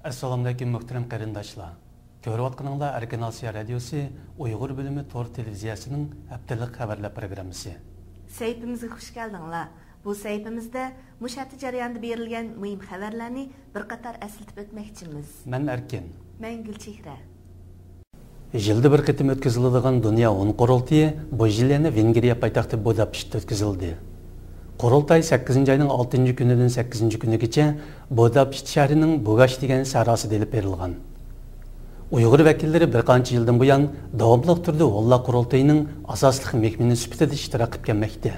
Assalamu alaykum muhtaram qarindoshlar. Ko'rayotganinglar Erkin Osiyo radiosi Uyg'ur bo'limi Tor televiziyasining haftalik xabarlar programmasi. Saytimizga xush keldinglar. Bu saytimizda mushatta jarayonida berilgan muhim xabarlarni bir qator eslatib o'tmoqchimiz. Men Erkin. Men Gulchehra. Yilda bir qitim o'tkaziladigan Dunyo UN qurultiyi bu yil yana Vengriya poytaxti Budapeshtda o'tkazildi. Qurultay 8 ayning 6 kunidan 8 kunigacha Budapest shahrining Bugash degan sarosida olib berilgan. Uyg'ur vakillari bir qancha yildan buyon davomli turda Valla qurultayining asosli mehmoni sifatida ishtirok etib kelmoqda.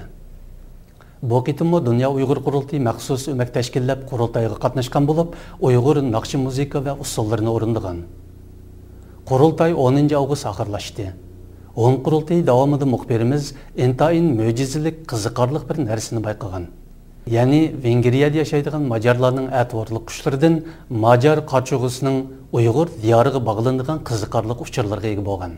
Bu qitimmo Dunyo Uyg'ur qurultayi maxsus o'mak tashkillab qurultayga qatnashgan bo'lib, Uyg'ur naqshi musiqa va usullarini o'rindigan. Qurultay 10 avgust oxirlashdi. On qurultayı davomida muxbirimiz intayin mo'jizalik qiziqarli bir narsani bayqagan. Ya'ni Vengriyada yashaydigan majarlarning atvorlik qushlaridan Majar qarchug'isining Uyg'ur diyoriga bog'langan qiziqarli uchurlarga ega bo'lgan.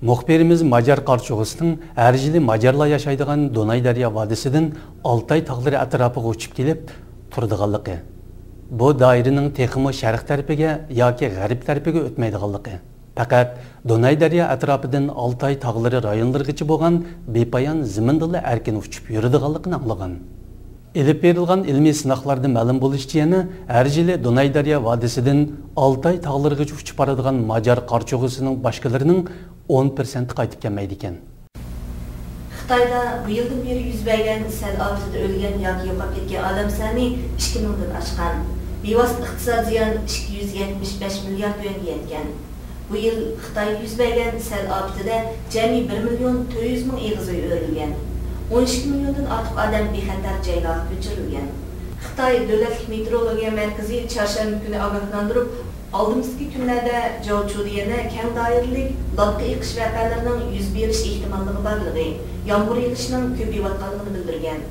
Muxbirimiz Majar qarchug'isining har yili majarlar yashaydigan Donay daryo vodiysidan Altay tog'lari atrofiga uchib kelib turadiganligi. Bu doiraning texmo sharq tarafiga yoki g'arb tarafiga o'tmaydiganligi. Faqat Donay daryo atrofidan Altay tog'lari rayonlarigacha bo'lgan bepoyon zimindilla erkin uchib yuradiganligini anglagan. Elib berilgan ilmiy sinoqlarda ma'lum bo'lishicha yana har yili Donay daryo vodiysidan Altay tog'larigacha uchib boradigan Majar qarchug'isining boshqalarining 10% qaytib kelmaydi ekan. Xitoyda bu yildan beri yuz bergan sel ofatida o'lgan yoki yo'qolib ketgan odam soni 2000 dan oshgan. Bevosita iqtisodiy ziyon 275 milliard yuanga yetgan. Bu yil Xitoy yuz bergan sel ofatida jami 1.400.000 eg'iz uy o'rilgan. 12 milliondan ortiq odam bexatar joylarga ko'chirilgan. Xitoy davlat meteorologiya markazi chorshanba kuni ogohlantirib, oldimizgi kunlarda Jiaochuda yana keng doiralik latta eqish voqealarining yuz berish ehtimolligi borligi, yomg'ir yog'ishining ko'payayotganligini bildirgan.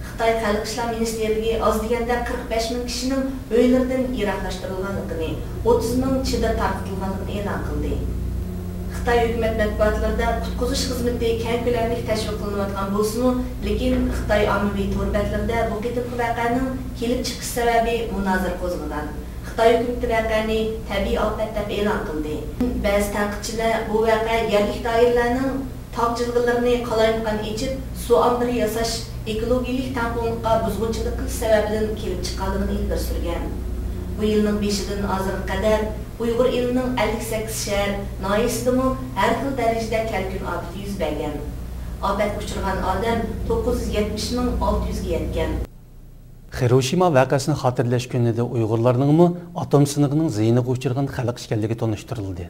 Xitoy Xalq ishlar ministerligi oz deganda 45.000 kishining uylaridan yiroqlashtirilganligini, 30.000 chida tarqatilganligini e'lon qildi. Xitoy hukumat matbuotlarida qutqizish xizmati keng ko'lamli tashviq qilinayotgan bo'lsa-mu, lekin Xitoy ommaviy to'rbatlarida bu qitimli voqeaning kelib chiqish sababi munozara qo'zg'agan. Xitoy hukumati voqeani tabiiy ofat deb e'lon qildi. Ba'zi tanqidchilar bu voqea yerlik doiralarning tog' jilg'alarini qalaymiqan ichib, suv ombiri yasash ekologik tamponiga buzg'unchilik qilish sababidan kelib chiqqanligini ilgari surgan. Bu yilning 5-dan hozirga qadar Uyg'ur elining 58 shahar noyisidimi har xil darajada kalkun ofati yuz bergan. Ofatga uchragan odam 970.600 ga yetgan. Hiroshima voqeasini xotirlash kunida Uyg'urlarning atom sinigining ziyniga uchragan xalq ekanligi tanishtirildi.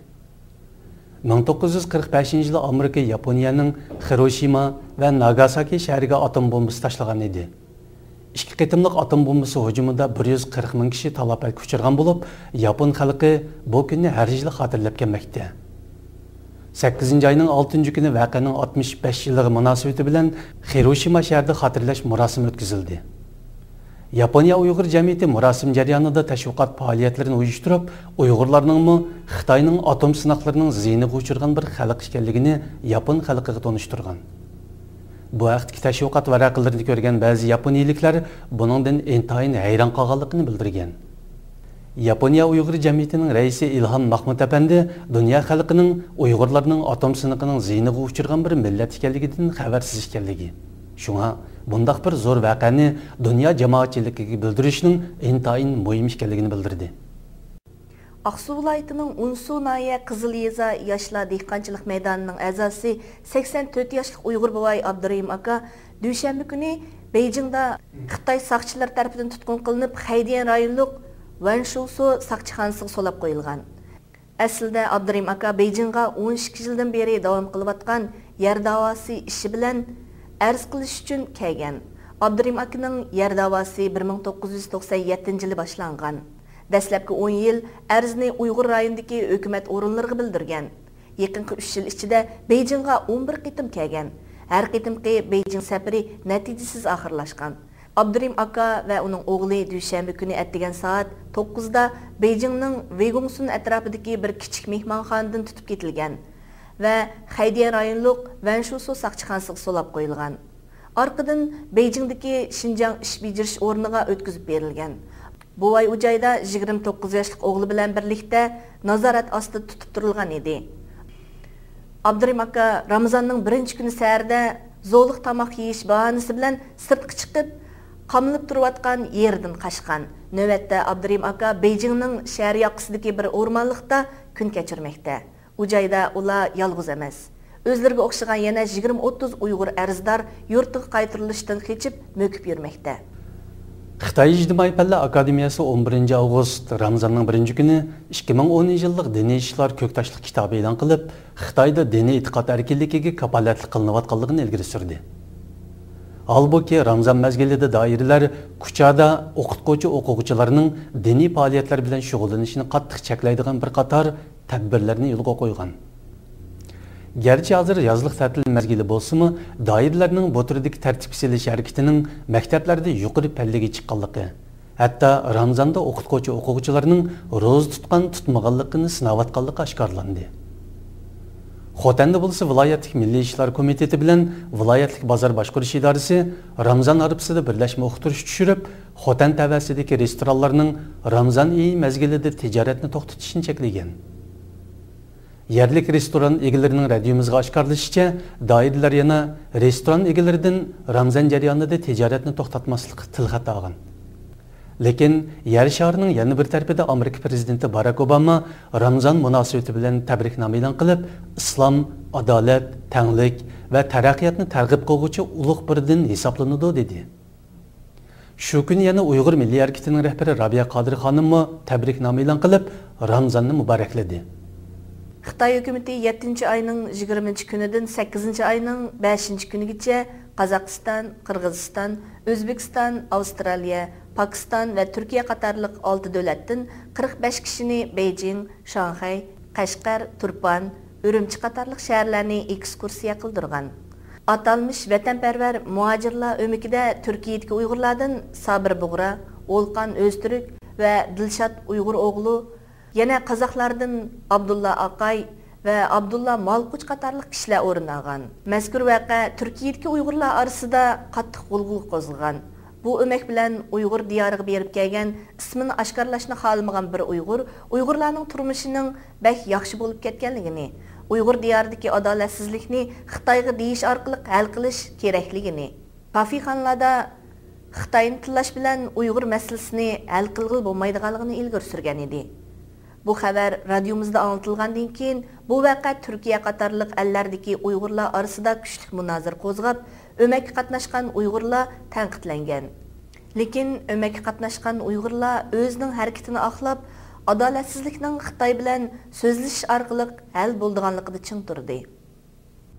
1945-yilda Amerika Yaponiyaning Hiroshima va Nagasaki shahriga atom bombasi tashlagan edi. Ikki qitimliq atom bombasi hujumida 140.000 kishi talafotga uchragan bo'lib, Yapon xalqi bu kunni har yil xotirlab kelmoqda. 8-ayning 6-kuni voqeaning 65 yilligi munosabati bilan Hiroshima shahrida xotirlash murosimi o'tkazildi. Yaponiya Uyg'ur jamiyati murosim jarayonida tashviqot faoliyatlarini uyushtirib, Uyg'urlarning Xitoyning atom sinoqlarining ziyniga uchragan bir xalq ekanligini Yapon xalqiga tanishtirgan. Bu vaqtdagi tashviqot varaqalarini ko'rgan ba'zi yaponiyaliklar buningdan intayin hayron qolganligini bildirgan. Yaponiya Uyg'ur jamiyatining raisi Ilhom Mahmud apandi dunyo xalqining Uyg'urlarning atom sinoqining ziyniga uchragan bir millat ekanligidan xabarsiz ekanligi. Shunga bundaq bir zo'r voqeani dunyo jamoatchiligiga bildirishning intayin muhim ekanligini bildirdi. Aqsu viloyatining Unsu nahiya Qizilyeza yoshlar dehqonchilik maydonining a'zosi 84 yoshli Uyg'ur boboy Abdurahim aka dushanba kuni Beijingda Xitoy saqchilar tomonidan tutqun qilinib, Xaydian rayonlik Wanshusu saqchixonasiga solab qo'yilgan. Aslida Abdurahim aka Beijingga 12 yildan beri davom qilayotgan yer da'vosi ishi bilan arz qilish uchun kelgan. Abdurahim akaning yer da'vosi 1997-yili boshlangan. Dastlabki 10 yil arzni Uyg'ur rayonidagi hukumat o'rinlariga bildirgan. Yaqinqi 3 yil ichida Beijingga 11 qitim kelgan. Har qitimqi Beijing safari natijasiz oxirlashgan. Abdurahim aka va uning o'g'li dushanba kuni atdigan soat 9 da Beijingning Weigongsun atrofidagi bir kichik mehmonxonadan tutib ketilgan va Xaydian rayonlik Wanshusu saqchixonasiga solab qo'yilgan. Arqadan Beijingdagi Xinjiang ish bejirish o'rniga o'tkazib berilgan. Bu ay Ucayda 29 yaşlıq oğlu bilan birlikdə nazorat ostida tutub turilgan edi. Abdurim aka Ramazanның birinchi kuni sərdə zo'liq tamoq yeyish bahonasi bilan sirtqa chiqib, qamilib turayotgan yerdan qaçqan. Növbətdə Abdurim aka Beijingning shahar yoqasidagi bir o'rmonlikda kun kechirmoqda. U joyda ular yolg'iz emas. O'zlariga o'xshagan yana 20-30 Uyg'ur arzdor yurtiga qaytarilishdan kechib mo'kib yurmoqda. Xitoy ijtimoiy fanlar akademiyasi 11 avgust Ramazanning 1-kuni 2010 yillik diniy ishlar ko'ktoshlik kitobi e'lon qilib, Xitoyda diniy e'tiqod erkinligiga kapolatlik qilinayotganligini ilgari surdi. Halbuki Ramazan mezgilida doiralar Kuchada o'qituvchi o'quvchilarning diniy faoliyatlar bilan shug'ullanishini qattiq cheklaydigan bir qator tadbirlarni yo'lga qo'ygan. Gerçi hazır yazlıq ta'til mezgili bolsa-mı, doiralarning bu turdagi tartib selish harakatining maktablarda yuqori pallaga chiqqanligi, hatto Ramazonda o'qituvchi o'quvchilarning ro'za tutgan tutmaganligini sinayotganligi oshkorlandi. Xotanda bo'lsa viloyatlik Milliy ishlar komiteti bilan viloyatlik bozor boshqarish idorasi Ramazon arifasida birlashma o'qitirish tushirib, Xotan tavasidagi restoranlarning Ramazon oyi mezgilida tijoratni to'xtatishni cheklagan. Yerlik restoran egalarining radiomizga oshkorlashicha, doiralar yana restoran egalaridan Ramazon jarayonida tijoratni to'xtatmaslikka tilxat olgan. Lekin yer sharining yana bir tarafida Amerika prezidenti Barack Obama Ramazon munosabati bilan tabriknoma e'lon qilib, islom, adolat, tanglik va taraqqiyotni targ'ib qiluvchi ulug' bir din hisoblanadi dedi. Shu kuni yana Uyg'ur milliy harakatining rahbari Rabiya Qodir xonim tabriknoma e'lon qilib, Ramazonni muborakladi. Xitoy hukumati 7 ayning 20 kunidan 8 ayning 5 kunigacha Qozog'iston, Qirg'iziston, O'zbekiston, Avstraliya, Pokiston va Turkiya qatorliq 6 davlatdan 45 kishini Beijing, Shanxay, Qashqar, Turpan, Urumchi qatorliq shaharlarni ekskursiya qildirgan. Atalmış vatanparvar muhojirlar o'mikida Turkiyadagi Uyg'urlardan Sabir Bug'ra, Olqan O'ztürk va Dilshod Uyg'ur o'g'li, yana qozoqlardan Abdulla Aqay va Abdulla Malquch qatorliq kishilar o'rin olgan. Mazkur voqea Turkiyadagi Uyg'urlar orasida qattiq g'ulg'ula qo'zg'agan. Bu o'mak bilan Uyg'ur diyoriga berib kelgan ismini oshkorlashni xohlamagan bir Uyg'urlarning turmushining bak yaxshi bo'lib ketganligini, Uyg'ur diyoridagi adolatsizlikni Xitoyga deyish orqali hal qilish kerakligini, kafixonlarda Xitoyni tillash bilan Uyg'ur masalasini hal qilg'il bo'lmaydiganligini ilgari surgan edi. Bu xabar radiomizda anlatilgandan keyin bu voqea Turkiya qatorliq ellardagi Uyg'urlar orasida kuchli munozara qo'zg'ab, o'makka qatnashgan Uyg'urlar tanqidlangan. Lekin o'makka qatnashgan Uyg'urlar o'zining harakatini oqlab, adolatsizlikning Xitoy bilan so'zlashish orqali hal bo'lganligida ching turdi.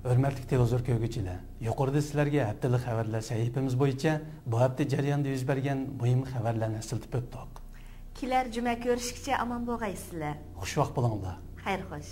Hurmatli televizor ko'ruvchilar, yuqorida sizlarga haftalik xabarlar sahifamiz bo'yicha bu hafta jarayonida yuz bergan muhim xabarlarni siltib o'tdik. Kelar juma ko'rishguncha omon bo'lgaysizlar. Xushvaqt bo'linglar. Xayr xo'sh.